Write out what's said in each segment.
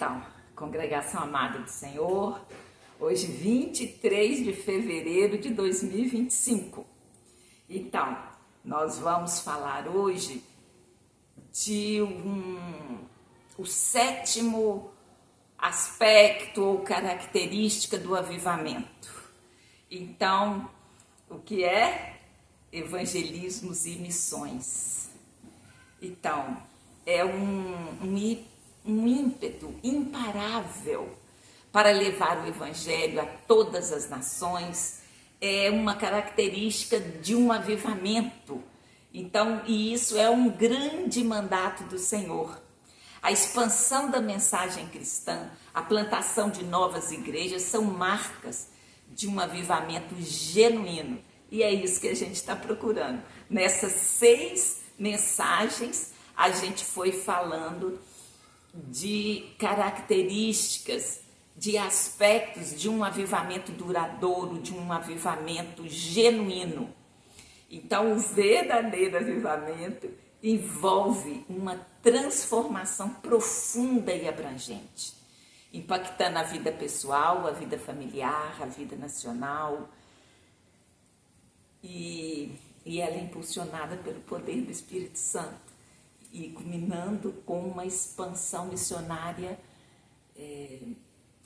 Então, congregação amada do Senhor, hoje 23 de fevereiro de 2025. Então, nós vamos falar hoje de o sétimo aspecto ou característica do avivamento. Então, o que é? Evangelismos e missões. Então, é um ímpeto imparável para levar o evangelho a todas as nações, é uma característica de um avivamento. Então, e isso é um grande mandato do Senhor. A expansão da mensagem cristã, a plantação de novas igrejas são marcas de um avivamento genuíno. E é isso que a gente está procurando. Nessas 6 mensagens, a gente foi falando de características, de aspectos de um avivamento duradouro, de um avivamento genuíno. Então, o verdadeiro avivamento envolve uma transformação profunda e abrangente, impactando a vida pessoal, a vida familiar, a vida nacional, e ela é impulsionada pelo poder do Espírito Santo e culminando com uma expansão missionária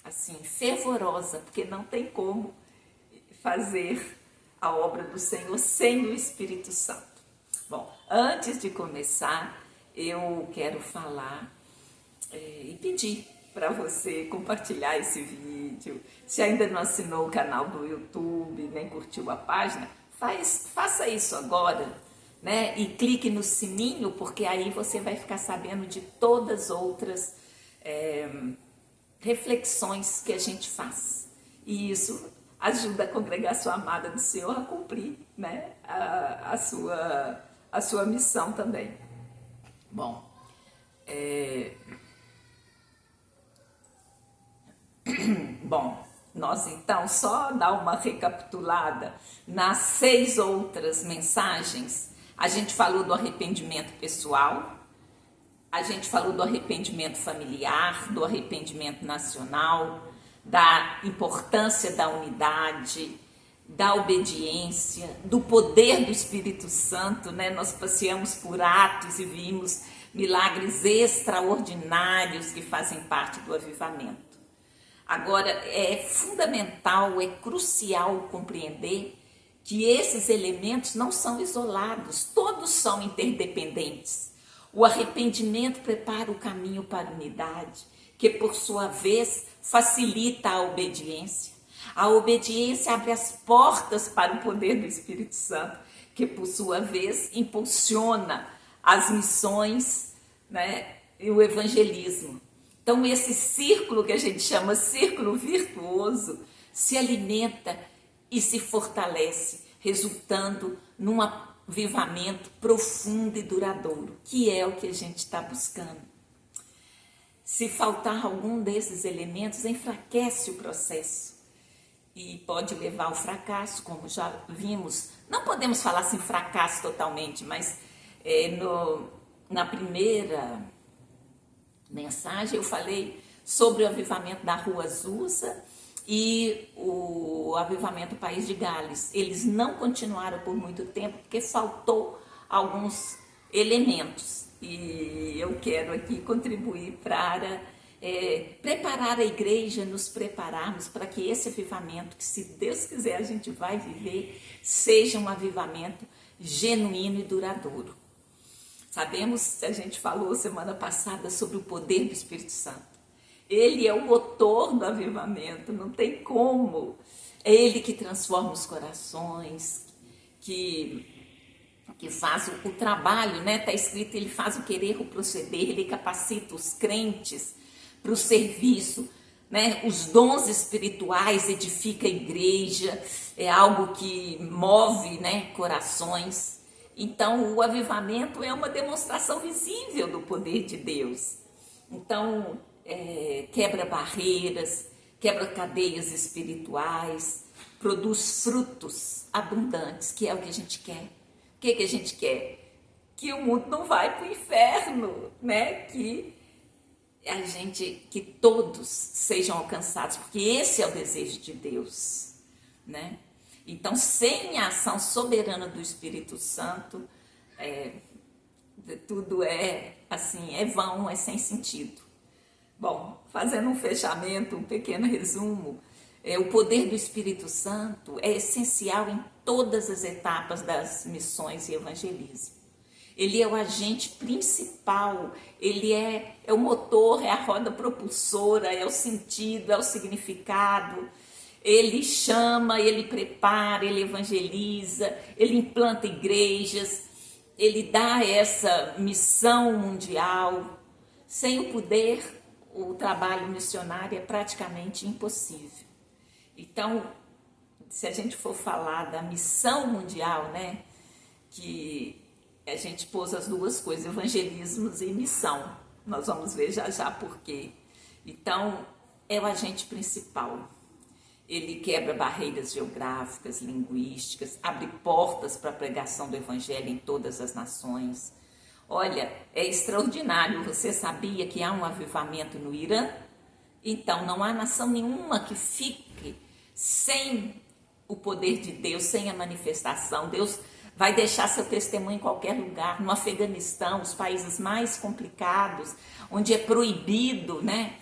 assim, fervorosa, porque não tem como fazer a obra do Senhor sem o Espírito Santo. Bom, antes de começar, eu quero falar e pedir para você compartilhar esse vídeo. Se ainda não assinou o canal do YouTube, nem curtiu a página, faça isso agora, né? E clique no sininho, porque aí você vai ficar sabendo de todas as outras reflexões que a gente faz. E isso ajuda a congregação amada do Senhor a cumprir, né, a sua missão também. Bom, nós então só dar uma recapitulada nas 6 outras mensagens. A gente falou do arrependimento pessoal, a gente falou do arrependimento familiar, do arrependimento nacional, da importância da unidade, da obediência, do poder do Espírito Santo, né? Nós passeamos por Atos e vimos milagres extraordinários que fazem parte do avivamento. Agora, é fundamental, é crucial compreender que esses elementos não são isolados, todos são interdependentes. O arrependimento prepara o caminho para a unidade, que por sua vez facilita a obediência. A obediência abre as portas para o poder do Espírito Santo, que por sua vez impulsiona as missões, né, e o evangelismo. Então esse círculo que a gente chama círculo virtuoso se alimenta e se fortalece, resultando num avivamento profundo e duradouro, que é o que a gente está buscando. Se faltar algum desses elementos, enfraquece o processo e pode levar ao fracasso, como já vimos. Não podemos falar assim fracasso totalmente, mas na primeira mensagem eu falei sobre o avivamento da Rua Azusa e o avivamento do País de Gales. Eles não continuaram por muito tempo porque faltou alguns elementos. E eu quero aqui contribuir para preparar a igreja, nos prepararmos para que esse avivamento, que se Deus quiser a gente vai viver, seja um avivamento genuíno e duradouro. Sabemos, a gente falou semana passada sobre o poder do Espírito Santo. Ele é o motor do avivamento, não tem como. É ele que transforma os corações, que faz o trabalho, né? Está escrito, ele faz o querer, o proceder, ele capacita os crentes para o serviço, né? Os dons espirituais edifica a igreja, é algo que move, né, corações. Então, o avivamento é uma demonstração visível do poder de Deus. Então, quebra barreiras, quebra cadeias espirituais, produz frutos abundantes, que é o que a gente quer. O que a gente quer? Que o mundo não vai para o inferno, né? Que a gente, que todos sejam alcançados, porque esse é o desejo de Deus, né? Então, sem a ação soberana do Espírito Santo, tudo é assim, é vão, é sem sentido. Bom, fazendo um fechamento, um pequeno resumo, o poder do Espírito Santo é essencial em todas as etapas das missões e evangelismo. Ele é o agente principal, ele é o motor, é a roda propulsora, é o sentido, é o significado. Ele chama, ele prepara, ele evangeliza, ele implanta igrejas, ele dá essa missão mundial. Sem o poder, o trabalho missionário é praticamente impossível. Então, se a gente for falar da missão mundial, né, que a gente pôs as duas coisas, evangelismo e missão. Nós vamos ver já já por quê. Então, é o agente principal. Ele quebra barreiras geográficas, linguísticas, abre portas para a pregação do evangelho em todas as nações. Olha, é extraordinário. Você sabia que há um avivamento no Irã? Então, não há nação nenhuma que fique sem o poder de Deus, sem a manifestação. Deus vai deixar seu testemunho em qualquer lugar. No Afeganistão, os países mais complicados, onde é proibido, né,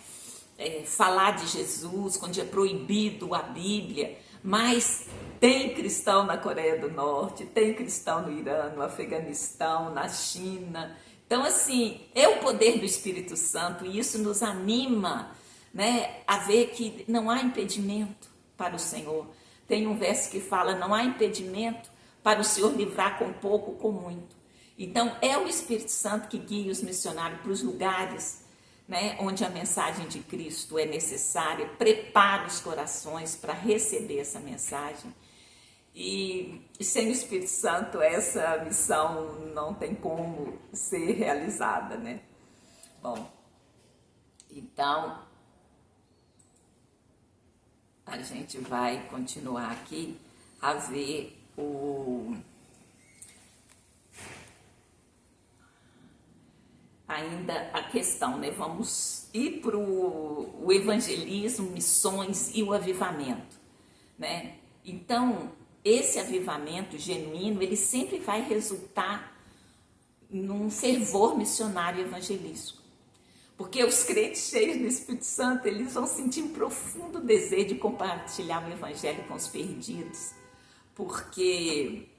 falar de Jesus, onde é proibido a Bíblia, mas tem cristão na Coreia do Norte, tem cristão no Irã, no Afeganistão, na China. Então, assim, é o poder do Espírito Santo e isso nos anima, né, a ver que não há impedimento para o Senhor. Tem um verso que fala, não há impedimento para o Senhor livrar com pouco ou com muito. Então, é o Espírito Santo que guia os missionários para os lugares, né, onde a mensagem de Cristo é necessária, prepara os corações para receber essa mensagem. E sem o Espírito Santo, essa missão não tem como ser realizada, né? Bom, então, a gente vai continuar aqui a ver ainda a questão, né? Vamos ir para o evangelismo, missões e o avivamento, né? Então, esse avivamento genuíno, ele sempre vai resultar num fervor missionário evangelístico. Porque os crentes cheios do Espírito Santo, eles vão sentir um profundo desejo de compartilhar o evangelho com os perdidos. Porque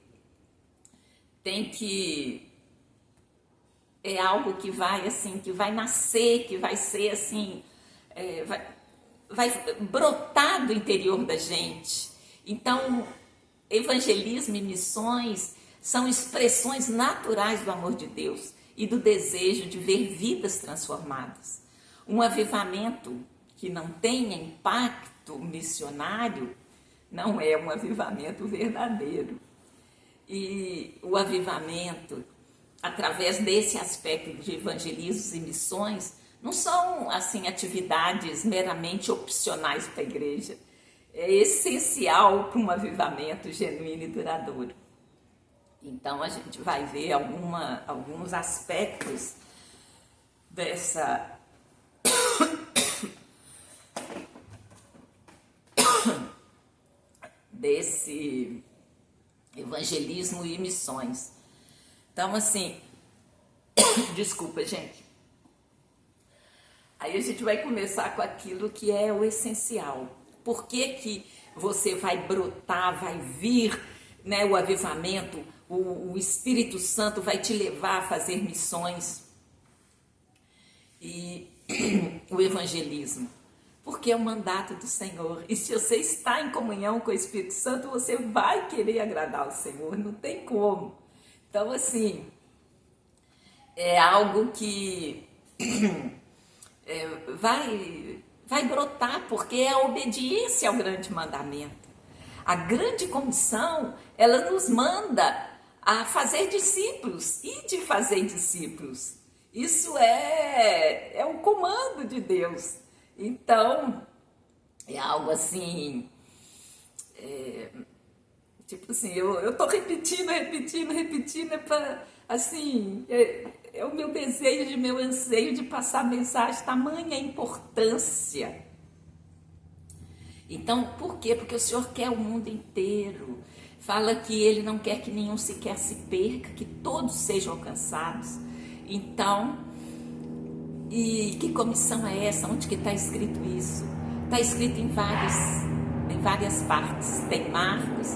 é algo que vai assim, que vai nascer, que vai ser assim, vai brotar do interior da gente. Então, evangelismo e missões são expressões naturais do amor de Deus e do desejo de ver vidas transformadas. Um avivamento que não tenha impacto missionário não é um avivamento verdadeiro. E o avivamento, através desse aspecto de evangelismos e missões, não são assim atividades meramente opcionais para a igreja. É essencial para um avivamento genuíno e duradouro. Então a gente vai ver alguns aspectos desse evangelismo e missões. Então, assim, desculpa, gente. Aí a gente vai começar com aquilo que é o essencial. Por que você vai brotar, vai vir, né, o avivamento, o Espírito Santo vai te levar a fazer missões e o evangelismo? Porque é o mandato do Senhor. E se você está em comunhão com o Espírito Santo, você vai querer agradar o Senhor, não tem como. Então, assim, é algo que vai brotar, porque é a obediência ao grande mandamento. A grande comissão, ela nos manda a fazer discípulos e de fazer discípulos. Isso é um comando de Deus. Então, é algo assim, tipo assim, eu tô repetindo Assim, é o meu desejo, meu anseio de passar a mensagem, tamanha importância. Então, por quê? Porque o Senhor quer o mundo inteiro. Fala que Ele não quer que nenhum sequer se perca, que todos sejam alcançados. Então, e que comissão é essa? Onde que está escrito isso? Está escrito em várias partes. Tem Marcos,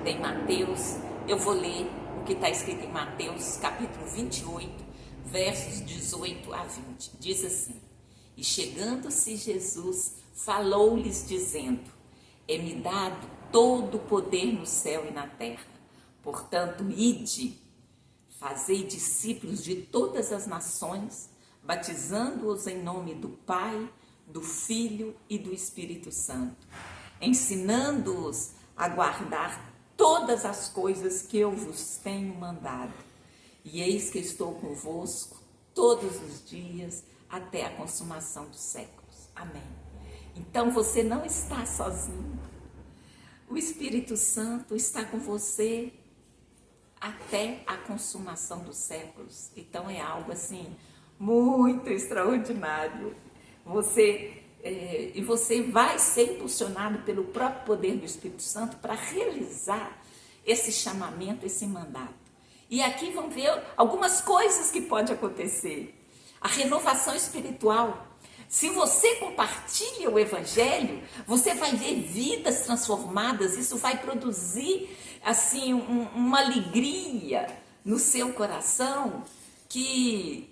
tem Mateus. Eu vou ler o que está escrito em Mateus, capítulo 28, versos 18 a 20. Diz assim: E chegando-se Jesus, falou-lhes dizendo: É-me dado todo o poder no céu e na terra. Portanto, ide, fazei discípulos de todas as nações, batizando-os em nome do Pai, do Filho e do Espírito Santo, ensinando-os a guardar todas as coisas que eu vos tenho mandado. E eis que estou convosco todos os dias até a consumação dos séculos. Amém. Então você não está sozinho. O Espírito Santo está com você até a consumação dos séculos. Então é algo assim muito extraordinário. Você vai ser impulsionado pelo próprio poder do Espírito Santo para realizar esse chamamento, esse mandato. E aqui vão ver algumas coisas que podem acontecer. A renovação espiritual. Se você compartilha o Evangelho, você vai ver vidas transformadas. Isso vai produzir assim uma alegria no seu coração que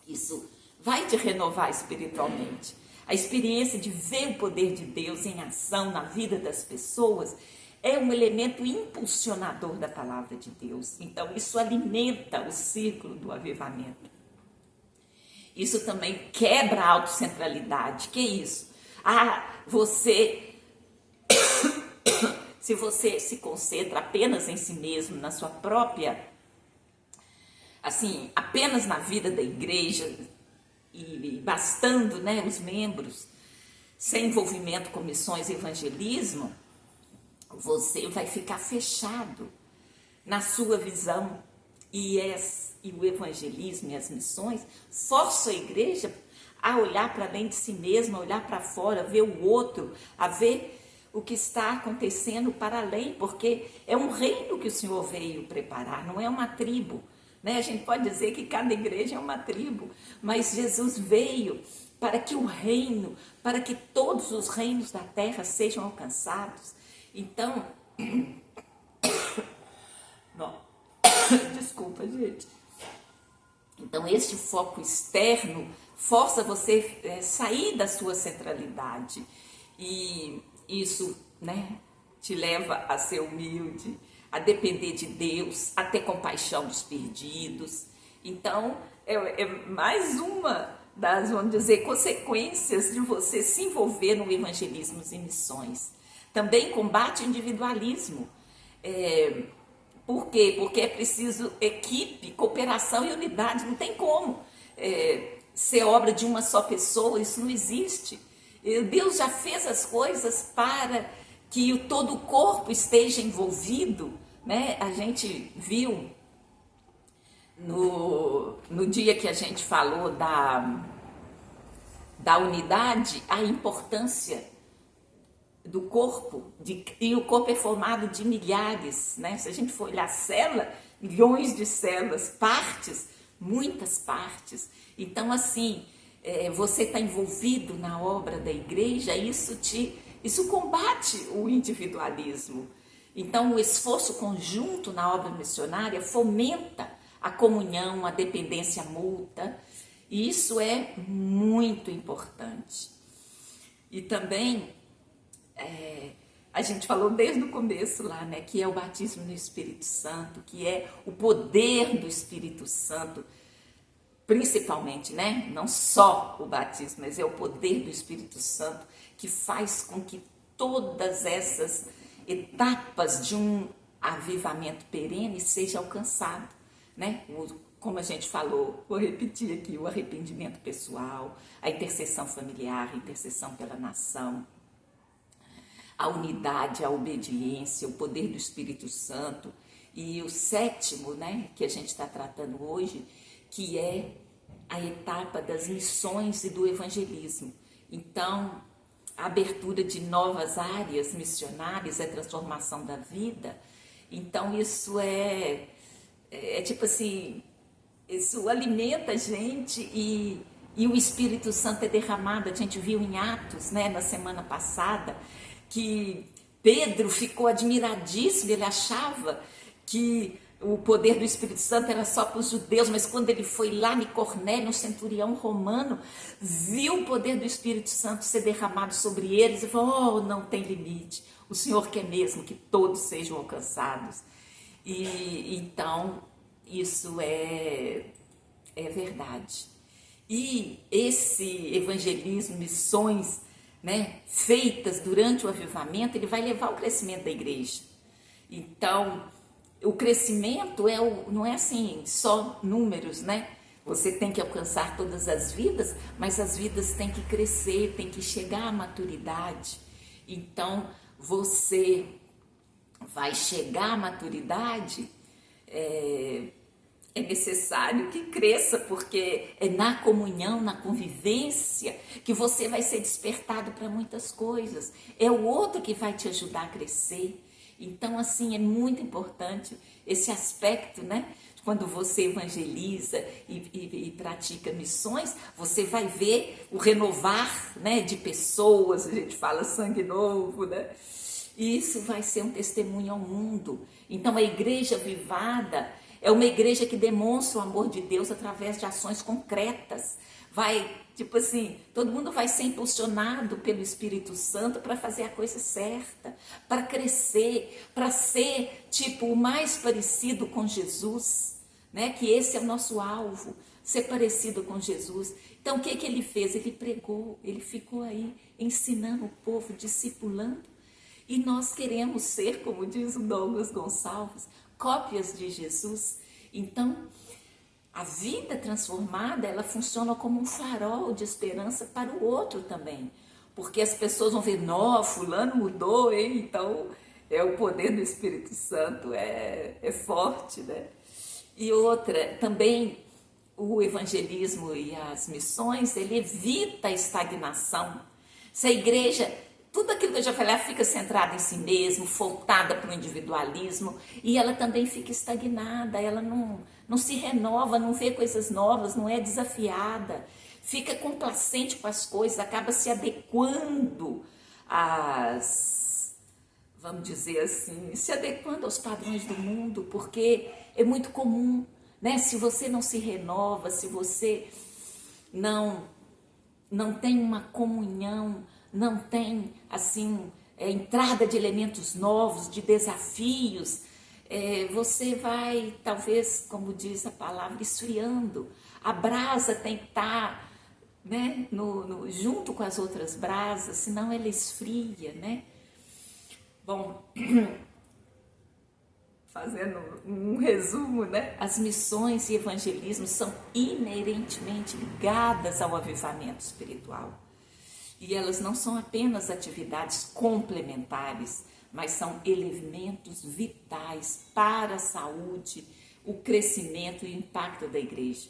isso vai te renovar espiritualmente. A experiência de ver o poder de Deus em ação na vida das pessoas é um elemento impulsionador da palavra de Deus. Então, isso alimenta o ciclo do avivamento. Isso também quebra a autocentralidade. Que é isso? Se você se concentra apenas em si mesmo, na sua própria, assim, apenas na vida da igreja, e bastando, né, os membros, sem envolvimento com missões e evangelismo, você vai ficar fechado na sua visão. E o evangelismo e as missões forçam a igreja a olhar para além de si mesma, a olhar para fora, a ver o outro, a ver o que está acontecendo para além, porque é um reino que o Senhor veio preparar, não é uma tribo. Né? A gente pode dizer que cada igreja é uma tribo, mas Jesus veio para que o reino, para que todos os reinos da terra sejam alcançados. Então, não, desculpa, gente. Então, este foco externo força você sair da sua centralidade. E isso, né, te leva a ser humilde, a depender de Deus, a ter compaixão dos perdidos. Então, é mais uma das, vamos dizer, consequências de você se envolver no evangelismo e missões. Também combate o individualismo. Por quê? Porque é preciso equipe, cooperação e unidade. Não tem como ser obra de uma só pessoa, isso não existe. Deus já fez as coisas para que todo o corpo esteja envolvido, né? A gente viu no dia que a gente falou da unidade, a importância do corpo, e o corpo é formado de milhares, né? Se a gente for olhar célula, milhões de células, partes, muitas partes. Então, assim, você está envolvido na obra da igreja, isso combate o individualismo. Então, o esforço conjunto na obra missionária fomenta a comunhão, a dependência mútua, e isso é muito importante. E também, a gente falou desde o começo lá, né, que é o batismo no Espírito Santo, que é o poder do Espírito Santo, principalmente, né, não só o batismo, mas é o poder do Espírito Santo que faz com que todas essas etapas de um avivamento perene sejam alcançadas, né? Como a gente falou, vou repetir aqui, o arrependimento pessoal, a intercessão familiar, a intercessão pela nação, a unidade, a obediência, o poder do Espírito Santo E o sétimo, né, que a gente está tratando hoje, que é a etapa das missões e do evangelismo. Então, a abertura de novas áreas missionárias, a transformação da vida. Então, isso é tipo assim, isso alimenta a gente e o Espírito Santo é derramado. A gente viu em Atos, né, na semana passada, que Pedro ficou admiradíssimo, ele achava que o poder do Espírito Santo era só para os judeus, mas quando ele foi lá em Cornélio, um centurião romano, viu o poder do Espírito Santo ser derramado sobre eles e falou: oh, não tem limite, o Senhor quer mesmo que todos sejam alcançados. E então isso é verdade. E esse evangelismo, missões, né, feitas durante o avivamento, ele vai levar ao crescimento da igreja. Então, o crescimento não é assim, só números, né? Você tem que alcançar todas as vidas, mas as vidas têm que crescer, têm que chegar à maturidade. Então, você vai chegar à maturidade, é necessário que cresça, porque é na comunhão, na convivência, que você vai ser despertado para muitas coisas. É o outro que vai te ajudar a crescer. Então, assim, é muito importante esse aspecto, né? Quando você evangeliza e pratica missões, você vai ver o renovar, né, de pessoas, a gente fala sangue novo, né? E isso vai ser um testemunho ao mundo. Então, a igreja avivada é uma igreja que demonstra o amor de Deus através de ações concretas. Vai, tipo assim, todo mundo vai ser impulsionado pelo Espírito Santo para fazer a coisa certa, para crescer, para ser, tipo, o mais parecido com Jesus, né? Que esse é o nosso alvo, ser parecido com Jesus. Então, o que ele fez? Ele pregou, ele ficou aí ensinando o povo, discipulando. E nós queremos ser, como diz o Douglas Gonçalves, cópias de Jesus. Então, a vida transformada, ela funciona como um farol de esperança para o outro também. Porque as pessoas vão ver: não, fulano mudou, hein? Então, o poder do Espírito Santo é forte, né? E outra, também o evangelismo e as missões, ele evita a estagnação. Se a igreja, tudo aquilo que eu já falei, ela fica centrada em si mesma, voltada para o individualismo, e ela também fica estagnada, ela não se renova, não vê coisas novas, não é desafiada, fica complacente com as coisas, acaba se adequando vamos dizer assim, se adequando aos padrões do mundo, porque é muito comum, né? Se você não se renova, se você não tem uma comunhão, não tem, assim, entrada de elementos novos, de desafios, você vai, talvez, como diz a palavra, esfriando. A brasa tem que estar, né, junto com as outras brasas, senão ela esfria, né? Bom, fazendo um resumo, né? As missões e evangelismo são inerentemente ligadas ao avivamento espiritual. E elas não são apenas atividades complementares, mas são elementos vitais para a saúde, o crescimento e o impacto da igreja.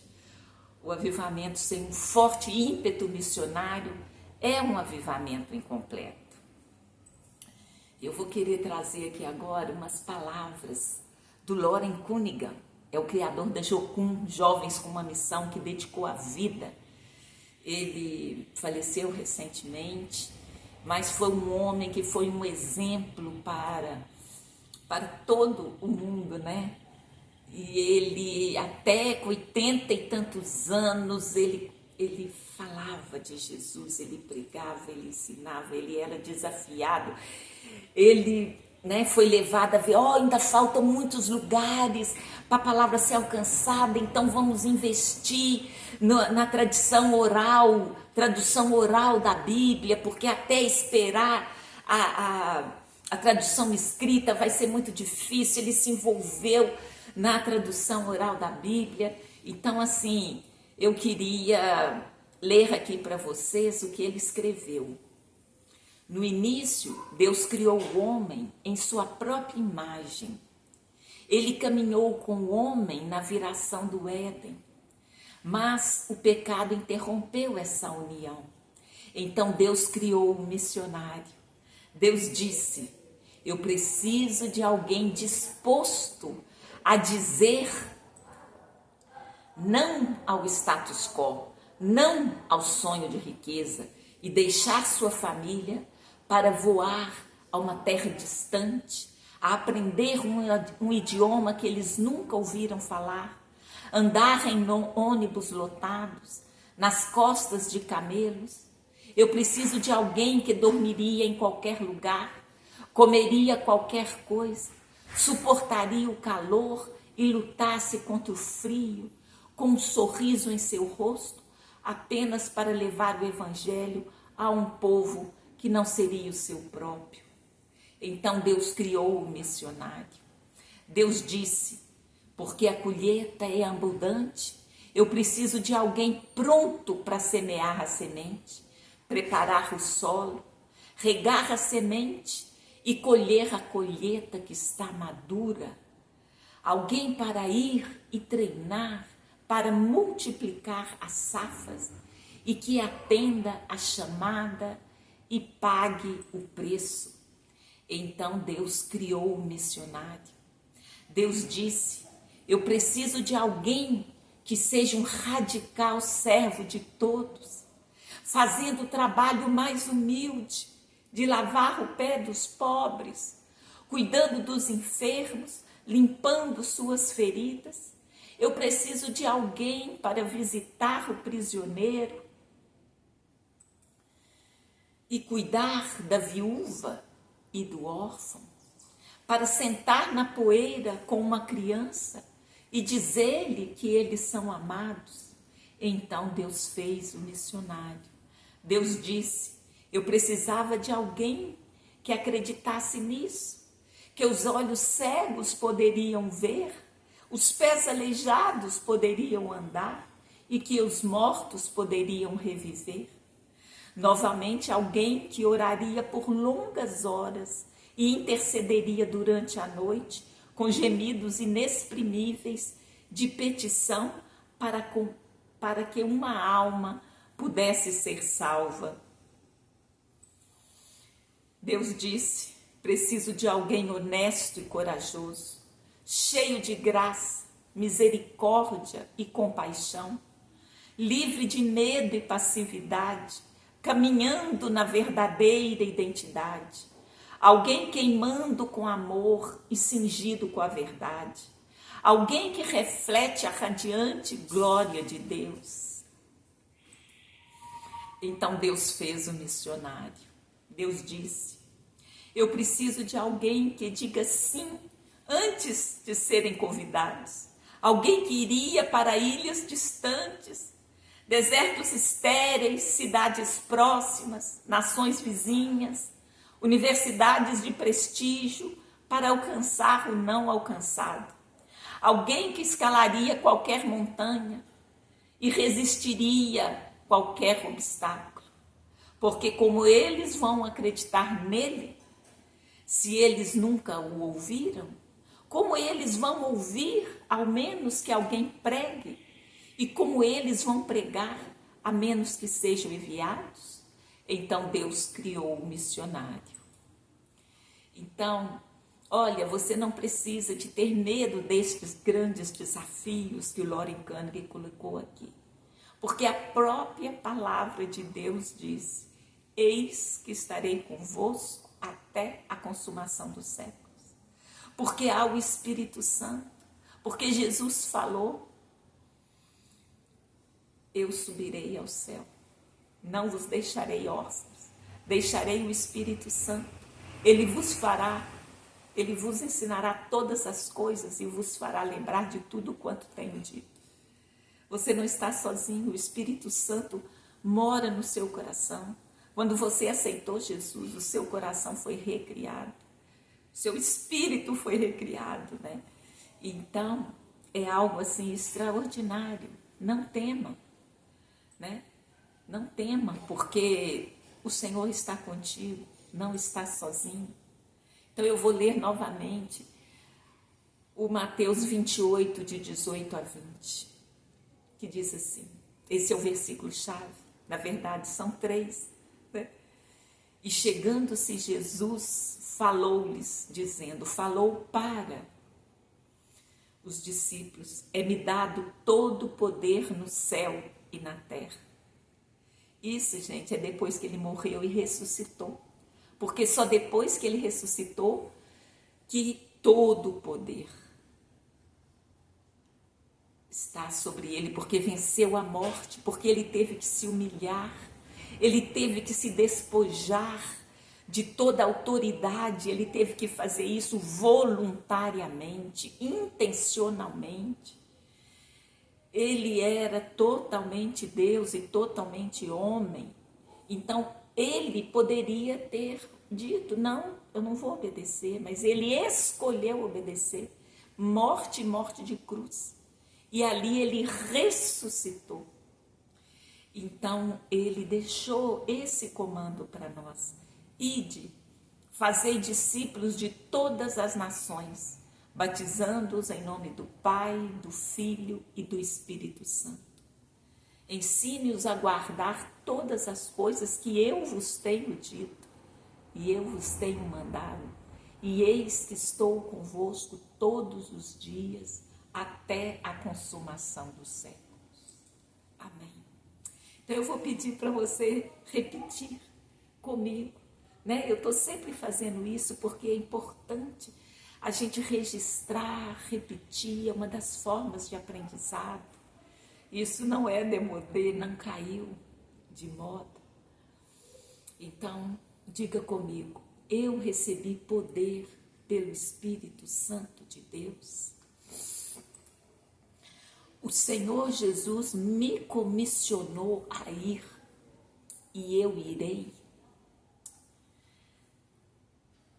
O avivamento sem um forte ímpeto missionário é um avivamento incompleto. Eu vou querer trazer aqui agora umas palavras do Loren Cunningham, é o criador da Jocum, Jovens com uma Missão, que dedicou a vida. Ele faleceu recentemente, mas foi um homem que foi um exemplo para todo o mundo, né? E ele, até com 80 e tantos anos, ele falava de Jesus, ele pregava, ele ensinava, ele era desafiado. Ele, né, foi levado a ver: ainda faltam muitos lugares para a palavra ser alcançada, então vamos investir na tradição oral, tradução oral da Bíblia, porque até esperar a tradução escrita vai ser muito difícil. Ele se envolveu na tradução oral da Bíblia. Então, assim, eu queria ler aqui para vocês o que ele escreveu. No início, Deus criou o homem em sua própria imagem. Ele caminhou com o homem na viração do Éden, mas o pecado interrompeu essa união. Então Deus criou um missionário. Deus disse: eu preciso de alguém disposto a dizer não ao status quo, não ao sonho de riqueza e deixar sua família para voar a uma terra distante, a aprender um idioma que eles nunca ouviram falar, andar em ônibus lotados, nas costas de camelos. Eu preciso de alguém que dormiria em qualquer lugar, comeria qualquer coisa, suportaria o calor e lutasse contra o frio, com um sorriso em seu rosto, apenas para levar o evangelho a um povo que não seria o seu próprio. Então Deus criou o missionário. Deus disse: porque a colheita é abundante, eu preciso de alguém pronto para semear a semente, preparar o solo, regar a semente e colher a colheita que está madura. Alguém para ir e treinar, para multiplicar as safras e que atenda a chamada e pague o preço. Então Deus criou o missionário. Deus disse: eu preciso de alguém que seja um radical servo de todos, fazendo o trabalho mais humilde, de lavar o pé dos pobres, cuidando dos enfermos, limpando suas feridas. Eu preciso de alguém para visitar o prisioneiro e cuidar da viúva e do órfão, para sentar na poeira com uma criança e dizer-lhe que eles são amados. Então Deus fez o missionário. Deus disse: eu precisava de alguém que acreditasse nisso, que os olhos cegos poderiam ver, os pés aleijados poderiam andar e que os mortos poderiam reviver. Novamente, alguém que oraria por longas horas e intercederia durante a noite com gemidos inexprimíveis de petição para que uma alma pudesse ser salva. Deus disse: preciso de alguém honesto e corajoso, cheio de graça, misericórdia e compaixão, livre de medo e passividade, caminhando na verdadeira identidade, alguém queimando com amor e cingido com a verdade, alguém que reflete a radiante glória de Deus. Então Deus fez o missionário. Deus disse: eu preciso de alguém que diga sim antes de serem convidados, alguém que iria para ilhas distantes, desertos estéreis, cidades próximas, nações vizinhas, universidades de prestígio para alcançar o não alcançado. Alguém que escalaria qualquer montanha e resistiria qualquer obstáculo. Porque como eles vão acreditar nele, se eles nunca o ouviram? Como eles vão ouvir, ao menos que alguém pregue? E como eles vão pregar, a menos que sejam enviados? Então Deus criou o missionário. Então, olha, você não precisa de ter medo destes grandes desafios que o Loren Canning colocou aqui. Porque a própria palavra de Deus diz: eis que estarei convosco até a consumação dos séculos. Porque há o Espírito Santo, porque Jesus falou: eu subirei ao céu, não vos deixarei órfãos, deixarei o Espírito Santo, ele vos ensinará todas as coisas e vos fará lembrar de tudo quanto tenho dito. Você não está sozinho, o Espírito Santo mora no seu coração. Quando você aceitou Jesus, o seu coração foi recriado, seu espírito foi recriado, né? Então, é algo assim extraordinário. Não tema, né? Não tema, porque o Senhor está contigo, não está sozinho. Então eu vou ler novamente o Mateus 28, de 18 a 20, que diz assim, esse é o versículo-chave, na verdade são 3, né? E chegando-se Jesus, falou-lhes, dizendo, falou para os discípulos, é-me dado todo o poder no céu e na terra. Isso, gente, é depois que ele morreu e ressuscitou. Porque só depois que ele ressuscitou que todo o poder está sobre ele, porque venceu a morte, porque ele teve que se humilhar, ele teve que se despojar de toda a autoridade, ele teve que fazer isso voluntariamente, intencionalmente. Ele era totalmente Deus e totalmente homem, então ele poderia ter dito, não, eu não vou obedecer, mas ele escolheu obedecer, morte e morte de cruz, e ali ele ressuscitou. Então ele deixou esse comando para nós, ide, fazei discípulos de todas as nações, batizando-os em nome do Pai, do Filho e do Espírito Santo. Ensine-os a guardar todas as coisas que eu vos tenho dito, e eu vos tenho mandado, e eis que estou convosco todos os dias, até a consumação dos séculos. Amém. Então eu vou pedir para você repetir comigo, né? Eu estou sempre fazendo isso porque é importante a gente registrar, repetir, é uma das formas de aprendizado. Isso não é demodê, não caiu de moda. Então, diga comigo, eu recebi poder pelo Espírito Santo de Deus. O Senhor Jesus me comissionou a ir e eu irei.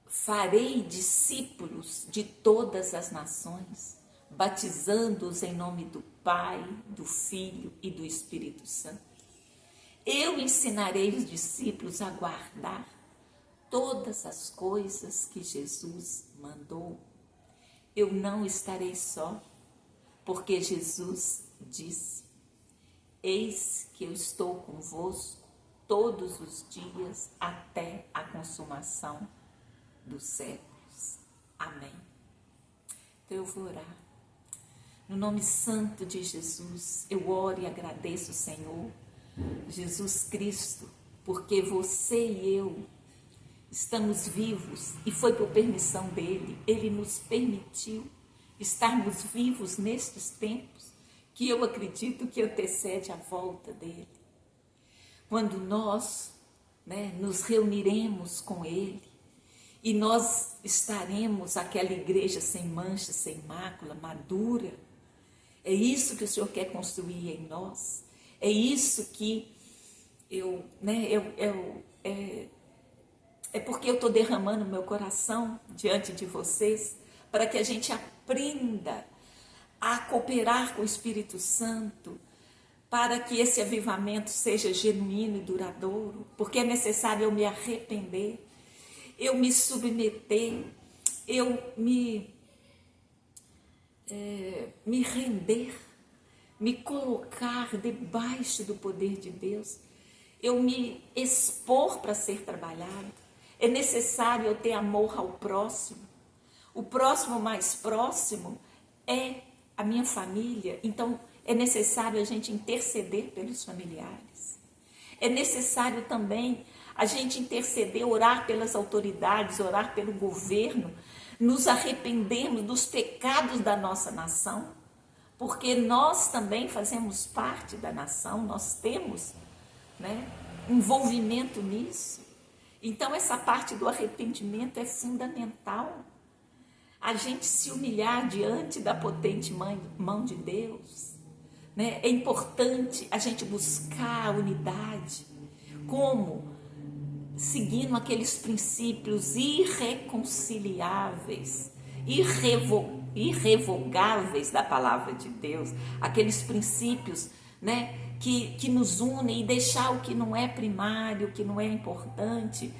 Farei discípulos de todas as nações, batizando-os em nome do Pai, do Filho e do Espírito Santo. Eu ensinarei os discípulos a guardar todas as coisas que Jesus mandou. Eu não estarei só, porque Jesus disse, eis que eu estou convosco todos os dias até a consumação dos séculos. Amém. Então eu vou orar. No nome santo de Jesus, eu oro e agradeço, Senhor, Jesus Cristo, porque você e eu estamos vivos e foi por permissão dele. Ele nos permitiu estarmos vivos nestes tempos que eu acredito que antecede a volta dele. Quando nós, nos reuniremos com ele e nós estaremos aquela igreja sem mancha, sem mácula, madura. É isso que o Senhor quer construir em nós. É isso que é porque eu estou derramando meu coração diante de vocês, para que a gente aprenda a cooperar com o Espírito Santo, para que esse avivamento seja genuíno e duradouro, porque é necessário eu me arrepender, eu me submeter, eu me render, me colocar debaixo do poder de Deus, eu me expor para ser trabalhado. É necessário eu ter amor ao próximo. O próximo mais próximo é a minha família, então é necessário a gente interceder pelos familiares. É necessário também a gente interceder, orar pelas autoridades, orar pelo governo, nos arrependermos dos pecados da nossa nação, porque nós também fazemos parte da nação, nós temos envolvimento nisso. Então essa parte do arrependimento é fundamental. A gente se humilhar diante da potente mão de Deus, É importante a gente buscar a unidade, como? Seguindo aqueles princípios irreconciliáveis, irrevogáveis da palavra de Deus, aqueles princípios, que nos unem, e deixar o que não é primário, o que não é importante,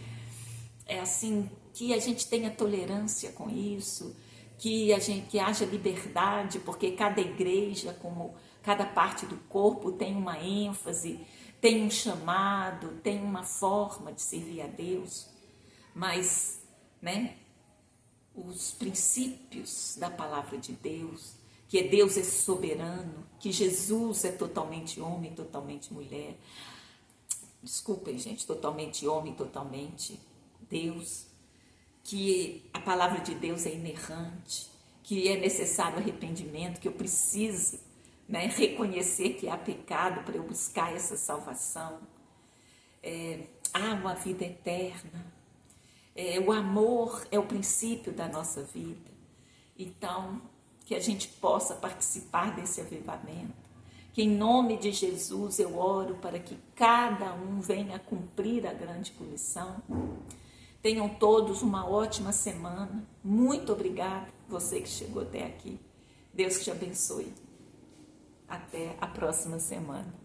é assim, que a gente tenha tolerância com isso, que haja liberdade, porque cada igreja, como cada parte do corpo, tem uma ênfase, tem um chamado, tem uma forma de servir a Deus, mas, né, os princípios da palavra de Deus, que Deus é soberano, que Jesus é totalmente homem, totalmente mulher, desculpem, gente, totalmente homem, totalmente Deus, que a palavra de Deus é inerrante, que é necessário arrependimento, que eu preciso, né, reconhecer que há pecado para eu buscar essa salvação. Há uma vida eterna. O amor é o princípio da nossa vida. Então, que a gente possa participar desse avivamento. Que em nome de Jesus eu oro para que cada um venha cumprir a grande comissão. Tenham todos uma ótima semana. Muito obrigada, você que chegou até aqui. Deus te abençoe. Até a próxima semana.